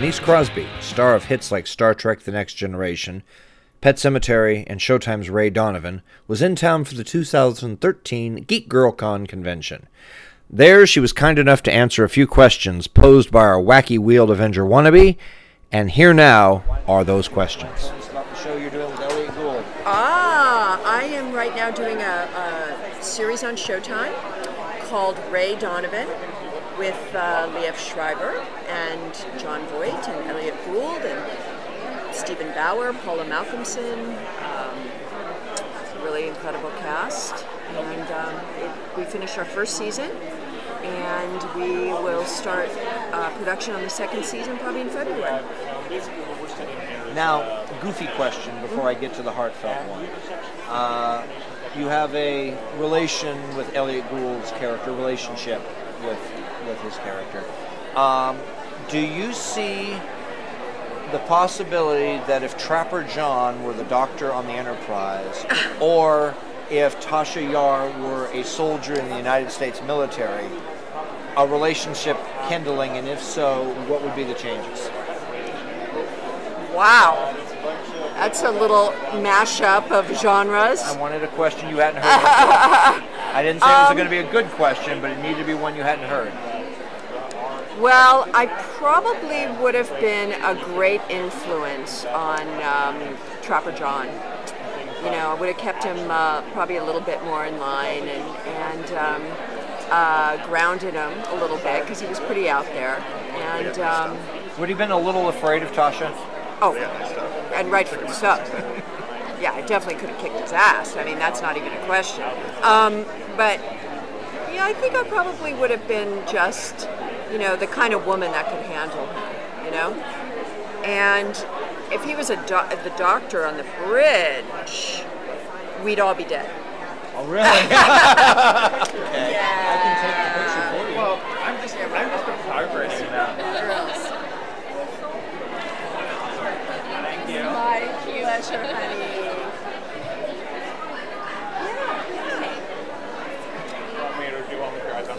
Denise Crosby, star of hits like Star Trek The Next Generation, Pet Sematary, and Showtime's Ray Donovan, was in town for the 2013 Geek Girl Con convention. There, she was kind enough to answer a few questions posed by our wacky wheeled Avenger wannabe, and here now are those questions. About the show you're doing with Elliot Gould. I am right now doing a series on Showtime called Ray Donovan with Liev Schreiber and John Voight and Elliot Gould and Stephen Bauer, Paula Malcolmson. It's a really incredible cast. And we finished our first season, and we will start production on the second season probably in February. Now, goofy question before I get to the heartfelt one. You have a relation with Elliot Gould's character, relationship with his character. Do you see the possibility that if Trapper John were the doctor on the Enterprise, or if Tasha Yar were a soldier in the United States military, a relationship kindling, and if so, what would be the changes? Wow. That's a little mashup of genres. I wanted a question you hadn't heard before. I didn't say it was going to be a good question, but it needed to be one you hadn't heard. Well, I probably would have been a great influence on Trapper John. You know, I would have kept him probably a little bit more in line and grounded him a little bit because he was pretty out there. And would he have been a little afraid of Tasha? Oh, and rightfully so. Yeah, I definitely could have kicked his ass. I mean, that's not even a question. But yeah, I think I probably would have been just, you know, the kind of woman that could handle him, you know? And if he was the doctor on the bridge, we'd all be dead. Oh, really? Okay. Yeah. I can take the picture for you. Well, I'm just a photographer, you know. Thank you. My pleasure, honey. Do you want me to drive on?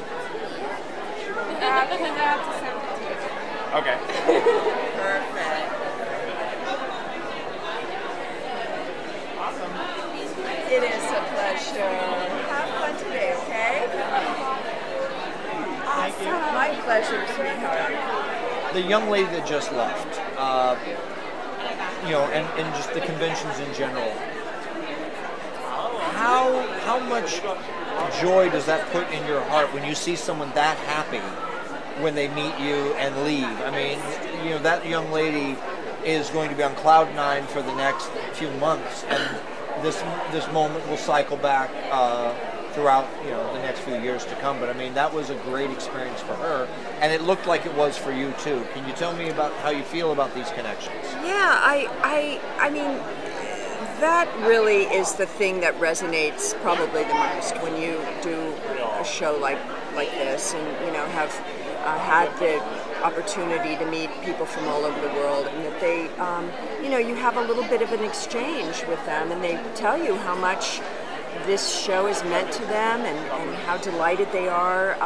Okay. Perfect. Awesome. It is a pleasure. Have fun today, okay? Thank you. My pleasure, sweetheart. The young lady that just left, you know, and just the conventions in general, how much joy does that put in your heart when you see someone that happy when they meet you and leave? I mean, you know, that young lady is going to be on cloud nine for the next few months, and this moment will cycle back throughout, you know, the next few years to come. But I mean, that was a great experience for her, and it looked like it was for you too. Can you tell me about how you feel about these connections? Yeah, I mean, that really is the thing that resonates probably the most when you do a show like this, and you know, have had the opportunity to meet people from all over the world, and that they, you know, you have a little bit of an exchange with them, and they tell you how much this show is meant to them and how delighted they are.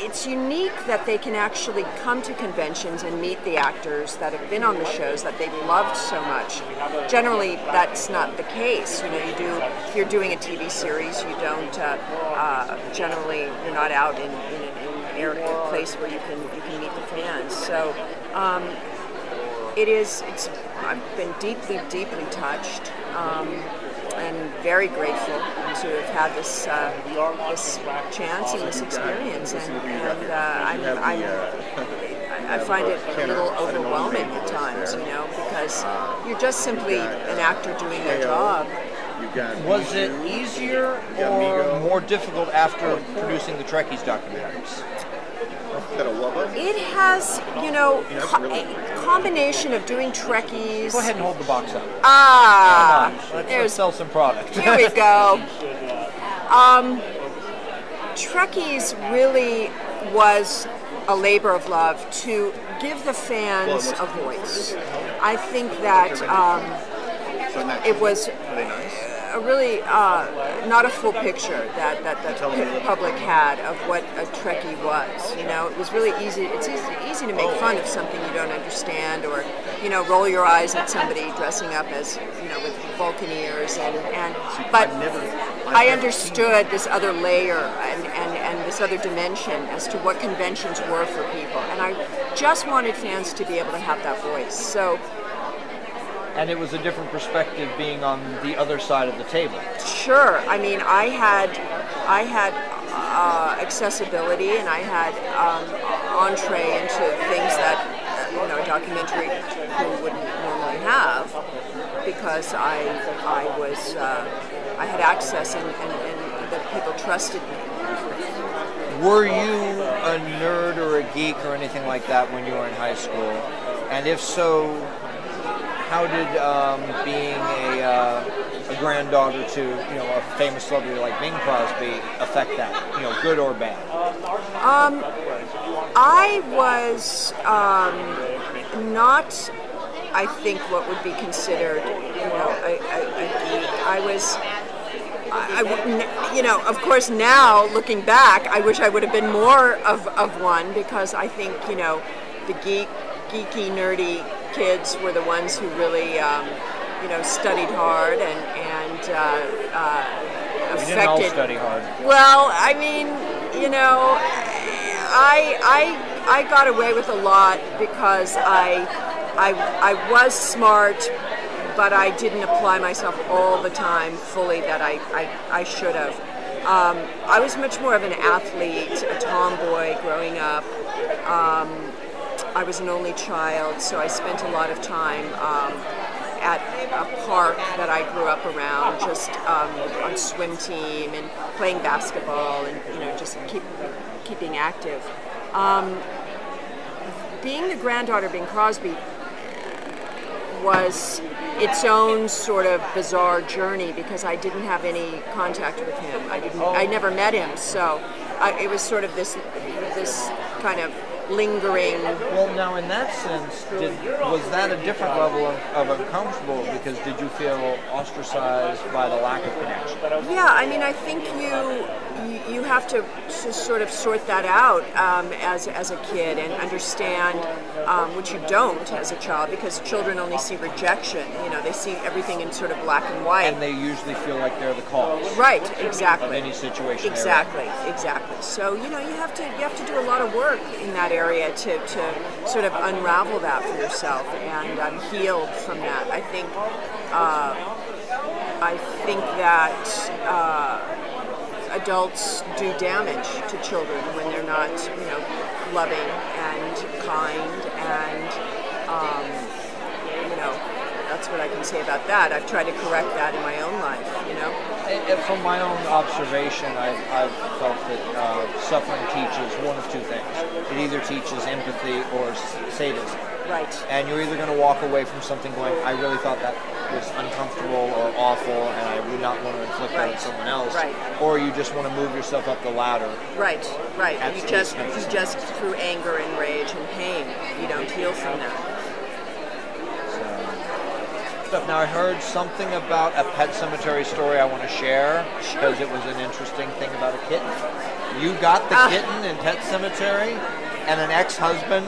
It's unique that they can actually come to conventions and meet the actors that have been on the shows that they've loved so much. Generally, that's not the case. You know, if you're doing a TV series, you don't generally, you're not out in a place where you can meet the fans. So I've been deeply, deeply touched. And very grateful to have had this chance and this experience, and I find it a little overwhelming at times, you know, because you're just simply an actor doing their job. Was it easier or more difficult after producing the Trekkies documentaries? It has, you know, a combination of doing Trekkies. Go ahead and hold the box up. Let's sell some product. Here we go. Trekkies really was a labor of love to give the fans a voice. I think that it was a really not a full picture that the public had of what a Trekkie was. You know, it was really easy. It's easy to make fun of something you don't understand, or roll your eyes at somebody dressing up as with Vulcan ears, but I understood this other layer and this other dimension as to what conventions were for people, and I just wanted fans to be able to have that voice. So. And it was a different perspective being on the other side of the table. Sure. I mean, I had accessibility, and I had entree into things that a documentary crew wouldn't normally have, because I had access and that people trusted me. Were you a nerd or a geek or anything like that when you were in high school? And if so, how did being a granddaughter to a famous celebrity like Bing Crosby affect that? Good or bad? I was not, I think, what would be considered a geek. I was. Of course, now looking back, I wish I would have been more of one, because I think the geeky, nerdy kids were the ones who really, studied hard and affected. We didn't all study hard. Well, I mean, I got away with a lot because I was smart, but I didn't apply myself all the time fully that I should have. I was much more of an athlete, a tomboy growing up. I was an only child, so I spent a lot of time at a park that I grew up around, just on swim team and playing basketball, and just keeping active. Being the granddaughter of Bing Crosby was its own sort of bizarre journey, because I didn't have any contact with him. I never met him, so it was sort of this kind of lingering. Well, now in that sense, was that a different level of uncomfortable? Because did you feel ostracized by the lack of connection? Yeah, I mean, I think you have to sort of sort that out as a kid and understand, which you don't as a child, because children only see rejection. They see everything in sort of black and white. And they usually feel like they're the cause. Right, exactly. Of any situation. Exactly. So you have to do a lot of work in that area to sort of unravel that for yourself, and I'm healed from that. I think that adults do damage to children when they're not, loving and kind, and that's what I can say about that. I've tried to correct that in my own life, From my own observation, I've felt that suffering teaches one of two things. It either teaches empathy or sadism. Right. And you're either going to walk away from something going, I really thought that was uncomfortable or awful, and I would not want to inflict that on someone else. Right. Or you just want to move yourself up the ladder. Right. You just through anger and rage and pain, you don't heal from that. Now, I heard something about a Pet Sematary story I want to share, because it was an interesting thing about a kitten. You got the kitten in Pet Sematary, and an ex-husband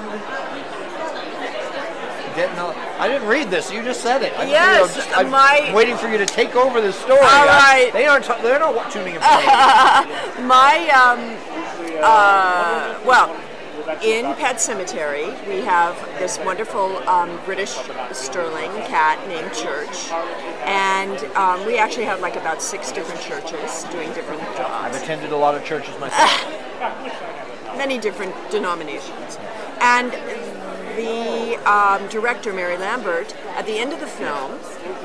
didn't know. I didn't read this. You just said it. I'm waiting for you to take over this story. All right. They're not tuning in. In Pet Sematary, we have this wonderful British Sterling cat named Church, and we actually have like about 6 different churches doing different jobs. I've attended a lot of churches myself. Many different denominations. And the director, Mary Lambert, at the end of the film,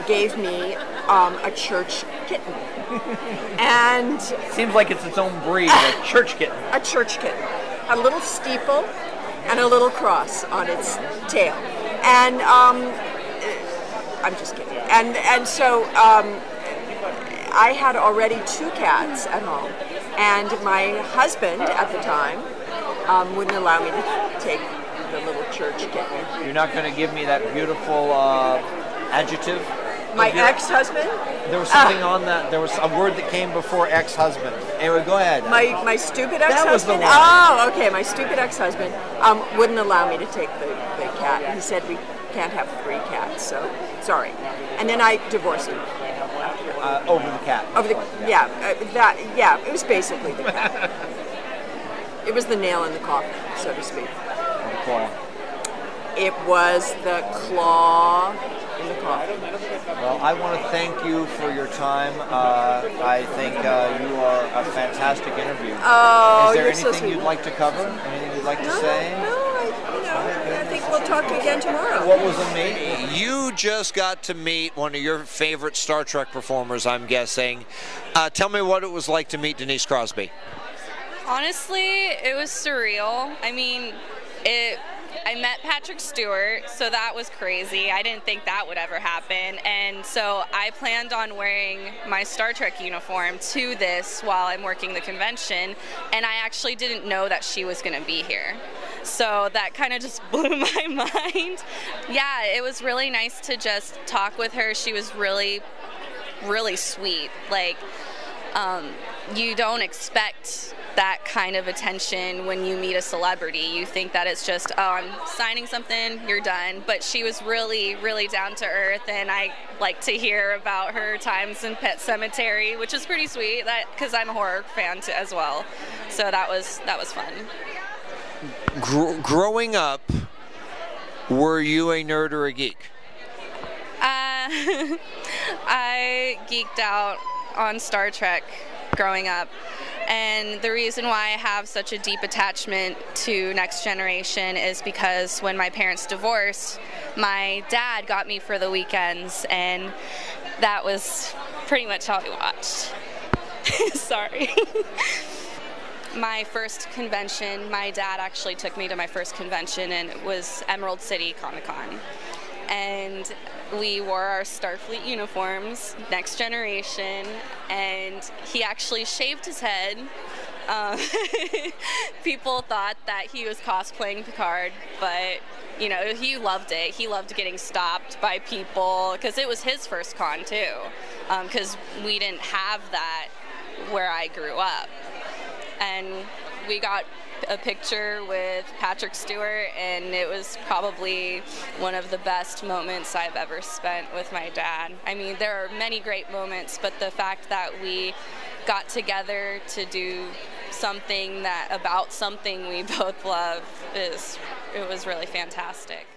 gave me a church kitten. And seems like it's its own breed, a church kitten. A church kitten. A little steeple and a little cross on its tail. And I'm just kidding. And so I had already 2 cats at home, and my husband at the time wouldn't allow me to take the little church kitten. You're not going to give me that beautiful adjective? My ex-husband? There was something on that. There was a word that came before ex-husband. Anyway, go ahead. My stupid That was the ex-husband? one. Oh, okay. My stupid ex-husband wouldn't allow me to take the cat. He said we can't have 3 cats, so sorry. And then I divorced him. Over the cat. Over the it was basically the cat. It was the nail in the coffin, so to speak. The claw. It was the claw in the coffin. Well, I want to thank you for your time. I think you are a fantastic interview. Oh, Is there you're so anything sweet. you'd like to cover? Anything you'd like to say? I think we'll talk again tomorrow. What was amazing? You just got to meet one of your favorite Star Trek performers, I'm guessing. Tell me what it was like to meet Denise Crosby. Honestly, it was surreal. I mean, I met Patrick Stewart, so that was crazy. I didn't think that would ever happen. And so I planned on wearing my Star Trek uniform to this while I'm working the convention, and I actually didn't know that she was going to be here. So that kind of just blew my mind. Yeah, it was really nice to just talk with her. She was really, really sweet. Like, you don't expect that kind of attention when you meet a celebrity. You think that it's just, oh, I'm signing something, you're done. But she was really, really down to earth, and I like to hear about her times in Pet Sematary, which is pretty sweet, because I'm a horror fan too, as well. So that was fun. Growing up, were you a nerd or a geek? I geeked out on Star Trek growing up. And the reason why I have such a deep attachment to Next Generation is because when my parents divorced, my dad got me for the weekends, and that was pretty much all we watched. Sorry. My first convention, my dad actually took me to my first convention, and it was Emerald City Comic-Con. And we wore our Starfleet uniforms, Next Generation, and he actually shaved his head. People thought that he was cosplaying Picard, but you know, he loved it. He loved getting stopped by people, because it was his first con too, because we didn't have that where I grew up. And we got a picture with Patrick Stewart, and it was probably one of the best moments I've ever spent with my dad. I mean, there are many great moments, but the fact that we got together to do something about something we both love it was really fantastic.